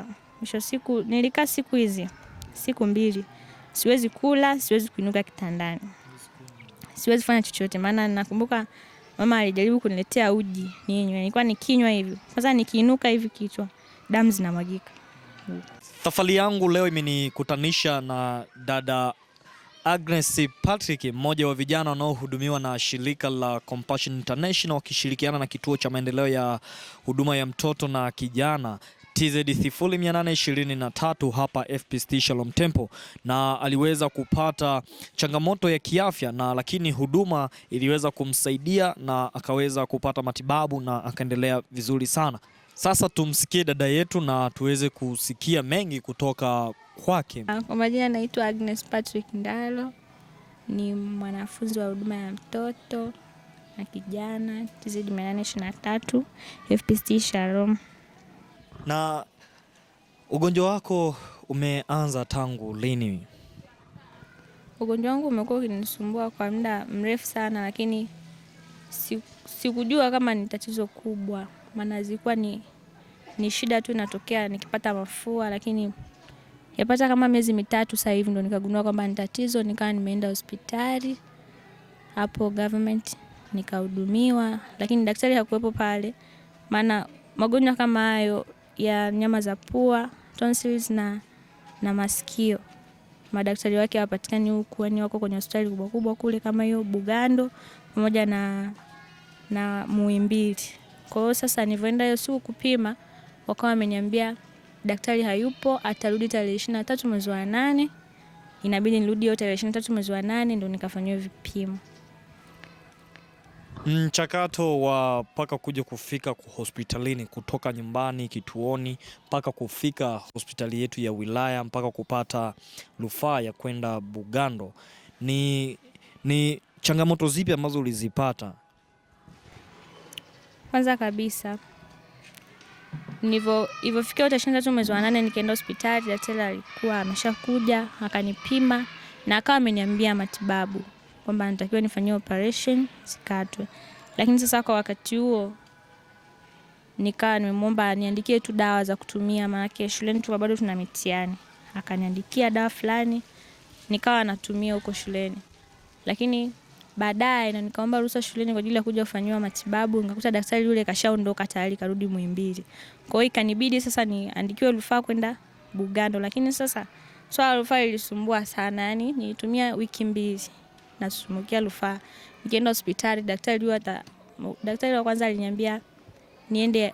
sasa mwisho siku nilikaa siku 2. Siwezi kula, siwezi kuinuka kitandani. Siwezi fanya chochote, maana nakumbuka mama alijaribu kuniletea uji ninywe. Nilikuwa nikinywa hivi. Sasa nikiinuka hivi kichwa, damu zinamwagika. Safari yangu leo imenikutanisha na dada Agnes Patrick, mmoja wa vijana wanaohudumiwa na shirika la Compassion International wakishirikiana na kituo cha maendeleo ya huduma ya mtoto na kijana TZ 0823 hapa FPCT Shalom Temple, na aliweza kupata changamoto ya kiafya lakini huduma iliweza kumsaidia na akaweza kupata matibabu na akaendelea vizuri sana. Sasa tumsikie dada yetu na tuweze kusikia mengi kutoka kwake. Kwa majina naitwa Agnes Patrick Ndalo, ni mwanafunzi wa huduma ya mtoto na kijana TZ 823 FPCT Shalom. Na ugonjwa wako umeanza tangu lini? Ugonjwa wangu umekuwa ukinisumbua kwa muda mrefu sana, lakini sikujua kama ni tatizo kubwa, maana zilikuwa ni shida tu inatokea nikipata mafua, lakini yapata kama miezi 3 sasa hivi ndo nikagundua kwamba ni tatizo. Nikawa nimeenda hospitali hapo government nikahudumiwa, lakini daktari hakuwepo pale, maana magonjwa kama hayo ya nyama za pua, tonsils na masikio, madaktari wake hawapatikani huku, yani wako kwenye hospitali kubwa kubwa kule kama hiyo Bugando pamoja na Muhimbili. Kwa hiyo sasa nilivyoenda hiyo siku kupima, wakawa wameniambia daktari hayupo, atarudi tarehe 23 mwezi wa 8. Inabidi nirudi hiyo tarehe 23 mwezi wa 8 ndio nikafanywa vipimo. Mchakato wa mpaka kuja kufika hospitalini, kutoka nyumbani kituoni mpaka kufika hospitali yetu ya wilaya mpaka kupata rufaa ya kwenda Bugando, ni changamoto zipi ambazo ulizipata? Kwanza kabisa nilivyofika tarehe 23 mwezi wa 8 nikaenda hospitali, daktari alikuwa ameshakuja akanipima na akawa ameniambia matibabu kwamba natakiwa nifanyie operation sikatwe. Lakini sasa kwa wakati huo nikawa nimemwomba niandikie tu dawa za kutumia, maana shuleni tu bado tuna mitihani. Akaniandikia dawa fulani nikawa natumia huko shuleni. Lakini baadaye na nikaomba ruhusa shuleni kwa ajili ya kuja kufanywa matibabu, nikakuta daktari yule kashaondoka tayari karudi Muhimbili. Kwa hiyo ikanibidi sasa niandikiwe rufaa kwenda Bugando, lakini sasa swala rufaa ilisumbua sana, yani nilitumia wiki 2 nasumukia rufaa. Nikaenda hospitali, daktari wa kwanza aliniambia niende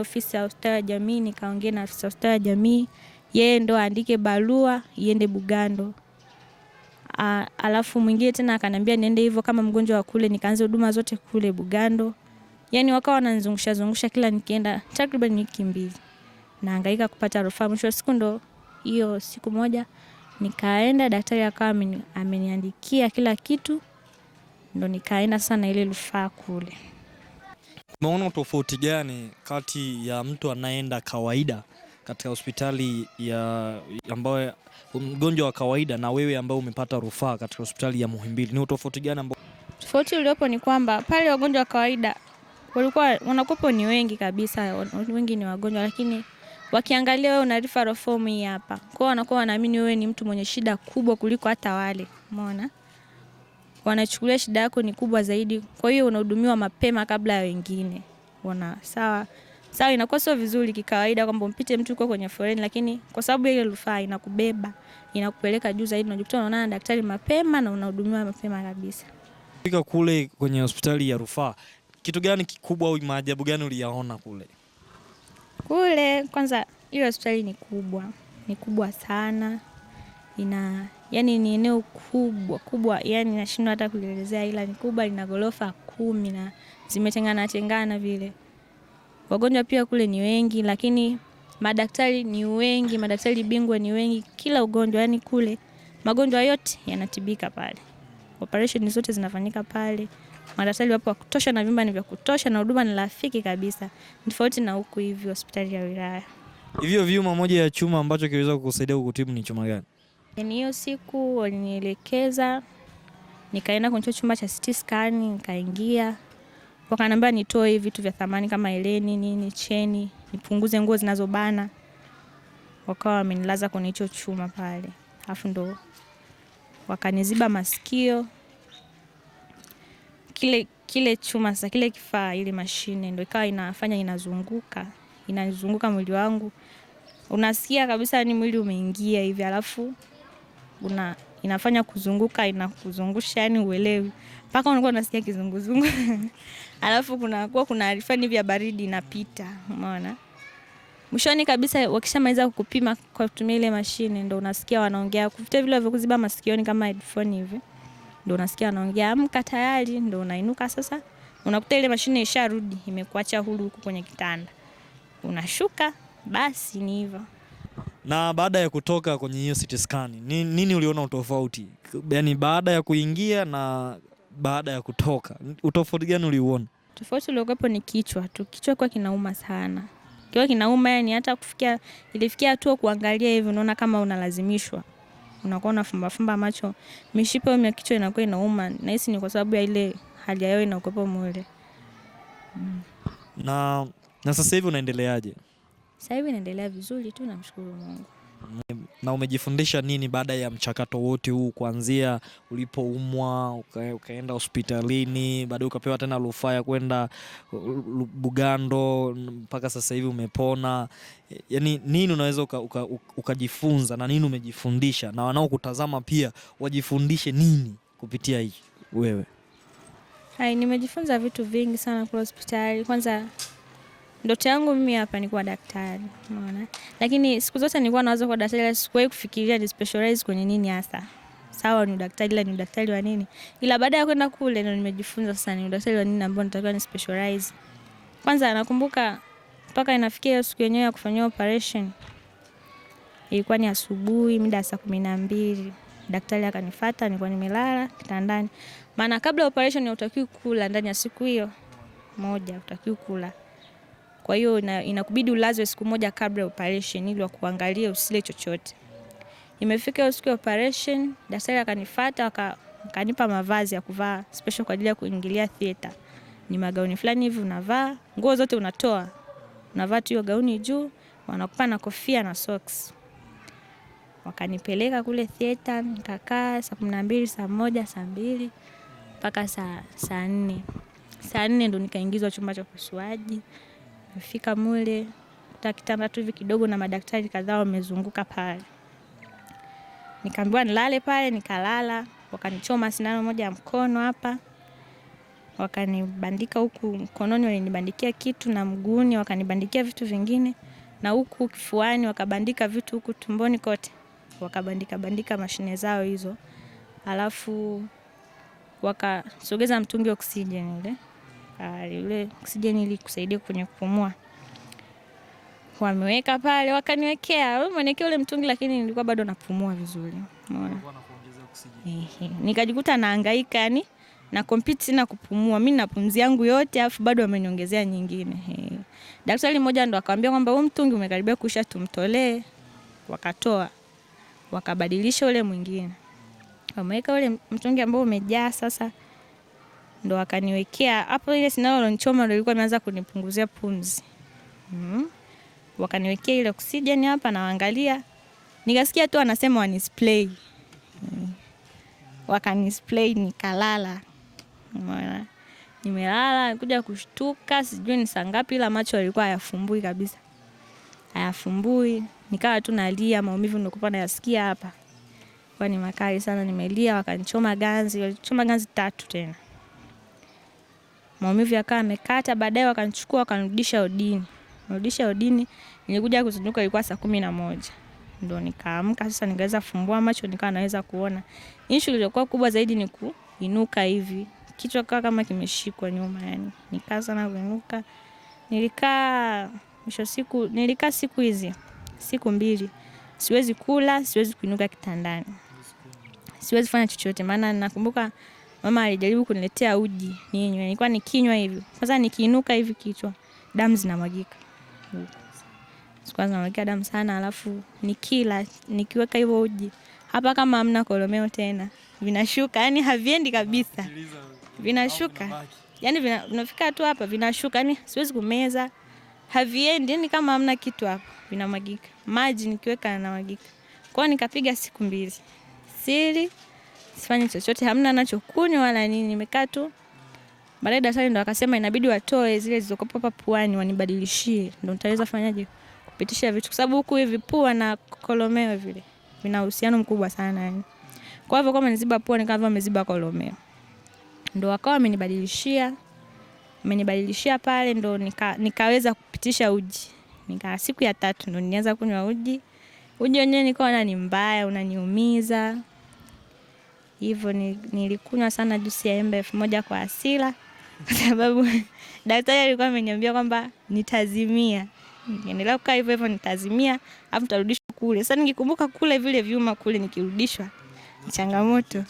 ofisi ya ustawi wa jamii, nikaongea na afisa ustawi wa jamii, yeye ndo aandike barua iende Bugando. Alafu mwingine tena akaniambia niende hivyo kama mgonjwa wa kule, nikaanza huduma zote kule Bugando. Yani wakawa wananizungusha kila nikienda takriban wiki 2. Nahangaika kupata rufaa. Mwisho siku ndo hiyo siku moja nikaenda, daktari akawa ameniandikia kila kitu, ndo nikaenda sana ile rufaa kule. Umeona tofauti gani kati ya mtu anaenda kawaida katika hospitali ambayo mgonjwa wa kawaida na wewe ambao umepata rufaa katika hospitali ya Muhimbili? Ni utofauti gani ambao? Tofauti uliopo ni kwamba pale wagonjwa wa kawaida wanakuwa ni wengi kabisa, wengi ni wagonjwa, lakini wakiangalia wewe una referral form hii hapa, kwa hiyo wanakuwa wanaamini wewe ni mtu mwenye shida kubwa kuliko hata wale. Umeona? Wanachukulia shida yako ni kubwa zaidi, kwa hiyo unahudumiwa mapema kabla ya wengine. Sawa, inakuwa sio vizuri kikawaida kwamba umpite mtu uko kwenye foleni, lakini kwa sababu ile rufaa inakubeba, inakupeleka juu zaidi, unajikuta unaonana na daktari mapema na unahudumiwa mapema kabisa. Fika kule kwenye hospitali ya rufaa, kitu gani kikubwa au maajabu gani uliyaona kule? Kule kwanza ile hospitali ni kubwa sana. Yani ni eneo kubwa, yani nashindwa hata kuelezea, ila ni kubwa, ina ghorofa 10 na zimetengana vile. Wagonjwa pia kule ni wengi, lakini madaktari ni wengi, madaktari bingwa ni wengi. Kila ugonjwa, yani kule magonjwa yote yanatibika pale. Operation zote zinafanyika pale. Madaktari wapo wa kutosha na vyumba ni vya kutosha na huduma ni rafiki kabisa. Tofauti na huku hivi hospitali ya wilaya. Hivyo vyuma, moja ya chuma ambacho kiweza kukusaidia kukutibu ni chuma gani? Yani hiyo siku walinielekeza, nikaenda kwenye chumba cha CT scan, nikaingia. Wakaniambia nitoe vitu vya thamani kama eleni, cheni, nipunguze nguo zinazobana. Wakawa wamenilaza kwenye hicho chuma pale. Alafu ndo wakaniziba masikio. Kile chuma sasa, kile kifaa, ile mashine ndo ikawa inafanya inazunguka mwili wangu. Unasikia kabisa ni mwili umeingia hivi, alafu inafanya kuzunguka, inakuzungusha, yani uelewi. Mpaka unakuwa unasikia kizunguzungu. Alafu kuna arifa hivi ya baridi inapita, umeona? Mwishoni kabisa wakishamaliza kukupima kwa kutumia ile mashine, ndo unasikia wanaongea kupitia vile vya kuziba masikioni kama headphone hivi. Ndo unasikia wanaongea, amka tayari, ndo unainuka sasa. Unakuta ile mashine isharudi, imekuacha huru huko kwenye kitanda. Unashuka, basi ni hivyo. Na baada ya kutoka kwenye hiyo CT scan, nini uliona utofauti? Yaani baada ya kuingia na baada ya kutoka, utofauti gani uliuona? Tofauti uliokuwepo ni kichwa tu. Kichwa kwa kinauma sana. Kichwa kinauma, yani hata ilifikia hatua kuangalia hivi unaona kama unalazimishwa. Unakuwa unafumba macho. Mishipa ya kichwa inakuwa inauma. Nahisi ni kwa sababu ya ile hali yao inakuwepo mwili. Na sasa hivi unaendeleaje? Sasa hivi naendelea vizuri tu, namshukuru Mungu. Na umejifundisha nini baada ya mchakato wote huu, kuanzia ulipoumwa ukaenda hospitalini, baadaye ukapewa tena rufaa ya kwenda Bugando mpaka sasa hivi umepona? Yaani nini unaweza ukajifunza na nini umejifundisha, na wanaokutazama pia wajifundishe nini kupitia hii wewe? Nimejifunza vitu vingi sana kwa hospitali. Kwanza ndoto yangu mimi hapa ni kuwa daktari, unaona? Lakini siku zote nilikuwa nawaza kuwa daktari, sikuwahi kufikiria ni specialize kwenye nini hasa. Sawa ni daktari, ila ni daktari wa nini? Ila baada ya kwenda kule ndio nimejifunza sasa ni daktari wa nini ambao natakiwa ni specialize. Kwanza nakumbuka mpaka inafikia siku yenyewe ya kufanyia operation. Ilikuwa ni asubuhi mida saa 12. Daktari akanifuata, nilikuwa nimelala kitandani. Maana kabla operation hutakiwi kula ndani ya siku hiyo moja, hutakiwi kula. Kwa hiyo inakubidi ulazwe siku moja kabla operation ili wakuangalie usile chochote. Imefika siku ya operation, daktari akanifuata akanipa mavazi ya kuvaa special kwa ajili ya kuingilia theater. Ni magauni fulani hivi unavaa, nguo zote unatoa. Unavaa tu hiyo gauni juu, wanakupa na kofia na socks. Wakanipeleka kule theater, nikakaa saa 12, saa 1, saa 2 mpaka saa 4. Saa 4 ndo nikaingizwa chumba cha upasuaji. Nifika mule, kuta kitanda tu hivi kidogo na madaktari kadhaa wamezunguka pale. Nikaambiwa nilale pale, nikalala. Wakanichoma sindano moja ya mkono hapa. Wakanibandika huku mkononi, walinibandikia kitu, na mguuni wakanibandikia vitu vingine, na huku kifuani wakabandika vitu, huku tumboni kote wakabandika mashine zao hizo. Alafu wakasogeza mtungi wa oksijeni ile. Ile oksijeni ili kusaidia kwenye kupumua. Wameweka pale, wakaniwekea. Wameniwekea ule mtungi, lakini nilikuwa bado napumua vizuri. Umeona? Nikajikuta nahangaika, yani na compete na kupumua. Mimi na pumzi yangu yote, afu bado wameniongezea nyingine. Daktari mmoja ndo akamwambia kwamba huo mtungi umekaribia kuisha, tumtolee. Wakatoa. Wakabadilisha ule mwingine. Wameweka ule mtungi ambao umejaa sasa. Ndo wakaniwekea hapo, ile sindano ilonichoma ndo ilikuwa imeanza kunipunguzia pumzi. Wakaniwekea ile oksijeni hapa na waangalia. Nikasikia tu anasema wanispray. Wakanispray nikalala. Umeona? Nimelala, kuja kushtuka, sijui ni saa ngapi, ila macho yalikuwa hayafumbui kabisa. Hayafumbui, nikawa tu nalia, maumivu nilikuwa nayasikia hapa. Kwa ni makali sana, nimelia, wakanichoma ganzi, walichoma ganzi 3 tena. Maumivu yakawa yamekata, baadaye wakanichukua wakanirudisha odini. Nirudisha odini, nilikuja kuzinduka ilikuwa saa 11. Ndio nikaamka sasa, nikaweza kufumbua macho, nikawa naweza kuona. Issue iliyokuwa kubwa zaidi ni kuinuka hivi. Kichwa kama kimeshikwa nyuma, yani nikaanza na kuinuka. Nilikaa siku hizi, siku 2. Siwezi kula, siwezi kuinuka kitandani. Siwezi fanya chochote, maana nakumbuka mama alijaribu kuniletea uji ninywe. Nilikuwa nikinywa hivi. Sasa nikiinuka hivi kichwa, damu zinamwagika. Sikuwa zinamwagika damu sana, alafu nikila, nikiweka hivyo uji. Hapa kama hamna kolomeo tena. Vinashuka, yani haviendi kabisa. Vinashuka. Yani vinafika tu hapa vinashuka, yani siwezi kumeza. haviendi, yani kama hamna kitu hapo vinamwagika. Maji nikiweka yanamwagika. Kwa hiyo nikapiga siku 2. Siri, sifanye chochote, hamna anachokunywa wala nini, nimekaa tu. Baadaye daktari ndo akasema inabidi watoe zile zilizokuwa hapa puani wanibadilishie, ndo nitaweza fanyaje kupitisha vitu, kwa sababu huku hivi pua na kolomeo vile vina uhusiano mkubwa sana yani. Kwa hivyo kama niziba pua ni kama wameziba kolomeo. Ndo wakawa amenibadilishia pale, ndo nikaweza kupitisha uji. Siku ya 3 ndo nilianza kunywa uji. Uji wenyewe nikaona ni mbaya, unaniumiza. Hivyo nilikunywa sana juisi ya embe 1000 kwa hasira, kwa sababu daktari alikuwa ameniambia kwamba nitazimia. Niendelea kukaa hivyo hivyo nitazimia, afu tarudishwa kule. Sasa nikikumbuka kule vile vyuma kule nikirudishwa ni changamoto.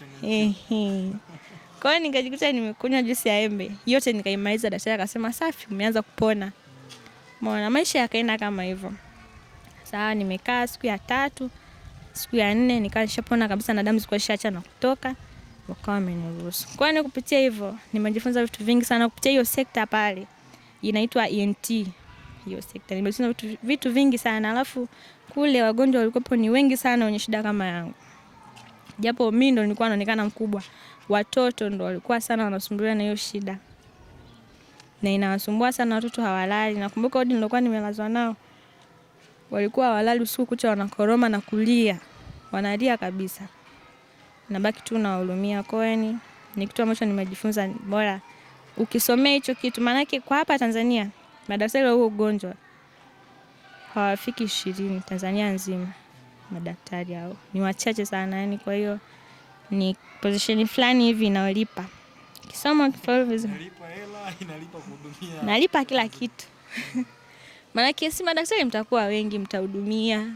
Kwa hiyo nikajikuta nimekunywa juisi ya embe yote nikaimaliza. Daktari akasema safi, umeanza kupona. Mbona maisha yakaenda kama hivyo. Sasa nimekaa siku ya 3, siku ya 4 nikawa nishapona kabisa na damu zilikuwa zishaacha na kutoka, wakawa wameniruhusu. Kwa hiyo kupitia hivyo nimejifunza vitu vingi sana kupitia hiyo sekta pale. Inaitwa ENT. Hiyo sekta nimejifunza vitu vingi sana. Alafu kule wagonjwa walikuwa ni wengi sana wenye shida kama yangu. Japo mimi ndo nilikuwa naonekana mkubwa, watoto ndo walikuwa sana wanasumbuliwa na hiyo shida. Na inawasumbua sana watoto, hawalali. Nakumbuka wodi nilikuwa nimelazwa nao, walikuwa hawalali usiku kucha, wanakoroma na kulia. Wanalia kabisa. Nabaki tu nawahurumia. Kwani ni kitu ambacho nimejifunza, bora ukisomea hicho kitu. Maana yake kwa hapa Tanzania madaktari wa huo ugonjwa hawafiki 20 Tanzania nzima. Madaktari hao ni wachache sana yani. Kwa hiyo ni position fulani hivi inalipa. Kisoma kifaulu vizuri. Inalipa hela, inalipa kuhudumia. Nalipa kila kitu. Maana si madaktari mtakuwa wengi, mtahudumia,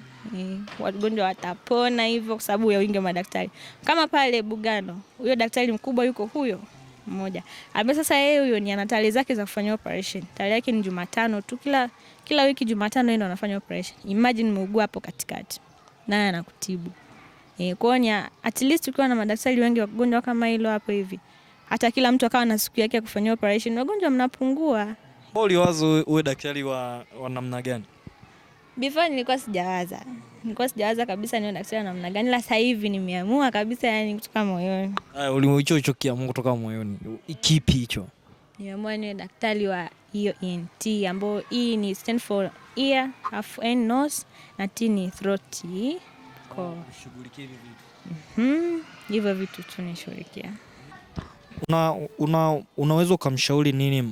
wagonjwa watapona hivyo kwa sababu ya wingi wa madaktari. Kama pale Bugando, huyo daktari mkubwa yuko huyo mmoja. Ambaye sasa yeye huyo ni ana tarehe zake za kufanya operation. Tarehe yake ni Jumatano tu, kila wiki Jumatano yeye ndo anafanya operation. Imagine muugua hapo katikati, naye anakutibu. Kwa hiyo at least ukiwa na madaktari wengi wagonjwa kama hilo hapo hivi, hata kila mtu akawa na siku yake ya kufanya operation, wagonjwa mnapungua. Uliwaza uwe daktari wa namna gani? Before nilikuwa sijawaza kabisa niwe daktari wa namna gani, la sasa hivi nimeamua kabisa yani kutoka moyoni. Ulichokiamua Mungu kutoka moyoni. Kipi hicho? Nimeamua niwe daktari wa hiyo ENT, ambayo E ni stand for ear, N nose, na T ni throat. Kwa kushughulikia hivi vitu. Hivyo vitu tunashughulikia. Unaweza kumshauri nini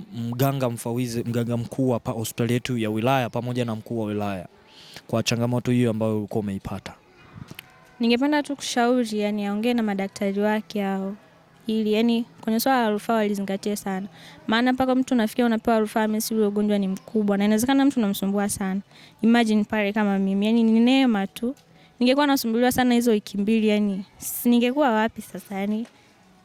mganga mkuu hapa hospitali yetu ya wilaya pamoja na mkuu wa wilaya kwa changamoto hiyo ambayo ulikuwa umeipata? Ningependa tu kushauri yani aongee na madaktari wake hao, ili yani kwenye swala la rufaa walizingatie sana. Maana mpaka mtu unafikia unapewa rufaa mesi ule ugonjwa ni mkubwa na inawezekana mtu unamsumbua sana. Imagine pale kama mimi yani ni neema tu. Ningekuwa nasumbuliwa sana hizo wiki 2 yani ningekuwa wapi sasa yani?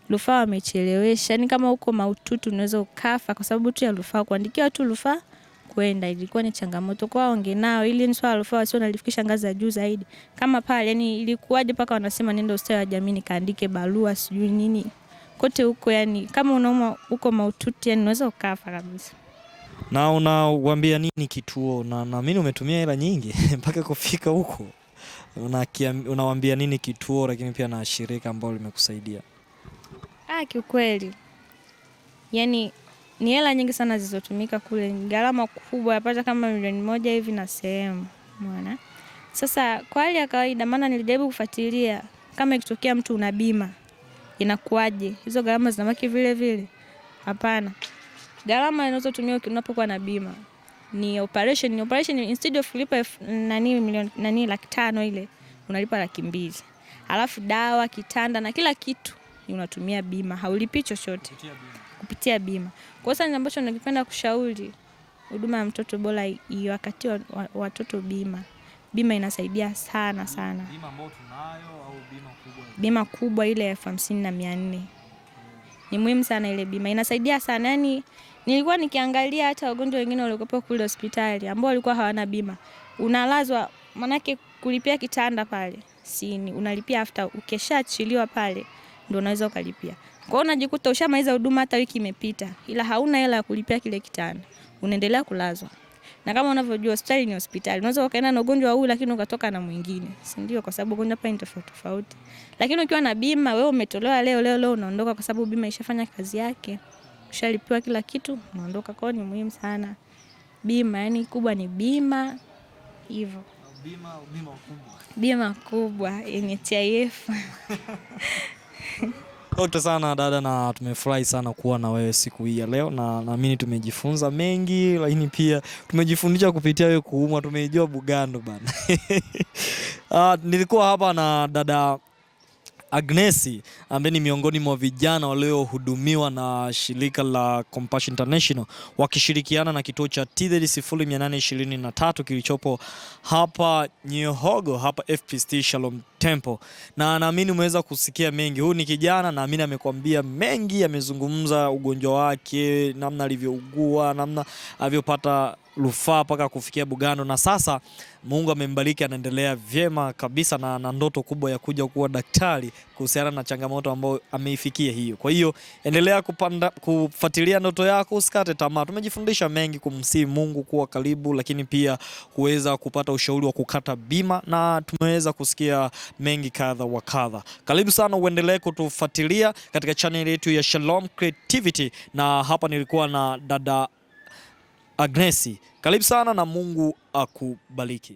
Rufaa wamechelewesha. Ni kama uko mahututi unaweza ukafa kwa sababu tu ya rufaa. Kuandikiwa tu rufaa kwenda ilikuwa ni changamoto kwao. Ngenao ili ni swala rufaa sio nalifikisha ngazi za juu zaidi. Kama pale yani ilikuwaje mpaka wanasema nenda hospitali ya jamii nikaandike barua sijui nini. Kote huko yani kama unauma uko mahututi yani unaweza ukafa kabisa. Na unawaambia nini kituo? Na naamini umetumia hela nyingi mpaka kufika huko. Unawaambia nini kituo lakini pia na shirika ambalo limekusaidia? Kiukweli yani ni hela nyingi sana zilizotumika kule, gharama kubwa yapata kama 1 milioni hivi na sehemu. Umeona? Sasa kwa hali ya kawaida, maana nilijaribu kufuatilia kama ikitokea mtu una bima inakuaje, hizo gharama zinabaki vile vile? Hapana. Gharama zinazotumia unapokuwa na bima ni operation instead of kulipa milioni 500 ile unalipa 200,000. Alafu dawa, kitanda na kila kitu unatumia bima, haulipi chochote kupitia bima. Kwa sababu ambacho ningependa kushauri, huduma ya mtoto bora wakati watoto bima. Bima inasaidia sana sana. Bima ambayo tunayo au bima kubwa? Bima kubwa ile 50,400. Ni muhimu sana ile bima. Inasaidia sana. Yani nilikuwa nikiangalia hata wagonjwa wengine waliokuwa kule hospitali ambao walikuwa hawana bima. Unalazwa, manake kulipia kitanda pale sini unalipia after ukeshaachiliwa pale ndio unaweza ukalipia. Kwa hiyo unajikuta ushamaliza huduma hata wiki imepita ila hauna hela ya kulipia kile kitanda. Unaendelea kulazwa. Na kama unavyojua hospitali ni hospitali. Unaweza ukaenda na ugonjwa huu lakini ukatoka na mwingine. Si ndio? Kwa sababu ugonjwa hapa ni tofauti tofauti. Lakini ukiwa na bima, wewe umetolewa leo unaondoka kwa sababu bima ishafanya kazi yake. Ushalipiwa kila kitu, unaondoka. Kwa hiyo ni muhimu sana bima, yani kubwa ni bima hivyo. Bima kubwa NHIF. Asante sana dada, na tumefurahi sana kuwa na wewe siku hii ya leo, na naamini tumejifunza mengi, lakini pia tumejifundisha kupitia wewe kuumwa, tumejua Bugando bana. Nilikuwa hapa na dada Agnes ambaye ni miongoni mwa vijana waliohudumiwa na shirika la Compassion International wakishirikiana na kituo cha TZ 0823 kilichopo hapa Nyohogo, hapa FPCT Shalom Temple. Na naamini umeweza kusikia mengi. Huyu ni kijana, naamini amekwambia mengi, amezungumza ugonjwa wake, namna alivyougua, namna alivyopata rufaa mpaka kufikia Bugando, na sasa Mungu amembariki, anaendelea vyema kabisa na ndoto kubwa ya kuja kuwa daktari kuhusiana na changamoto ambayo ameifikia hiyo. Kwa hiyo endelea kufuatilia ndoto yako, usikate tamaa. Tumejifundisha mengi, kumsihi Mungu kuwa karibu, lakini pia kuweza kupata ushauri wa kukata bima, na tumeweza kusikia mengi kadha wa kadha. Karibu sana uendelee kutufuatilia katika channel yetu ya Shalom Creativity, na hapa nilikuwa na dada Agnes. Karibu sana na Mungu akubariki.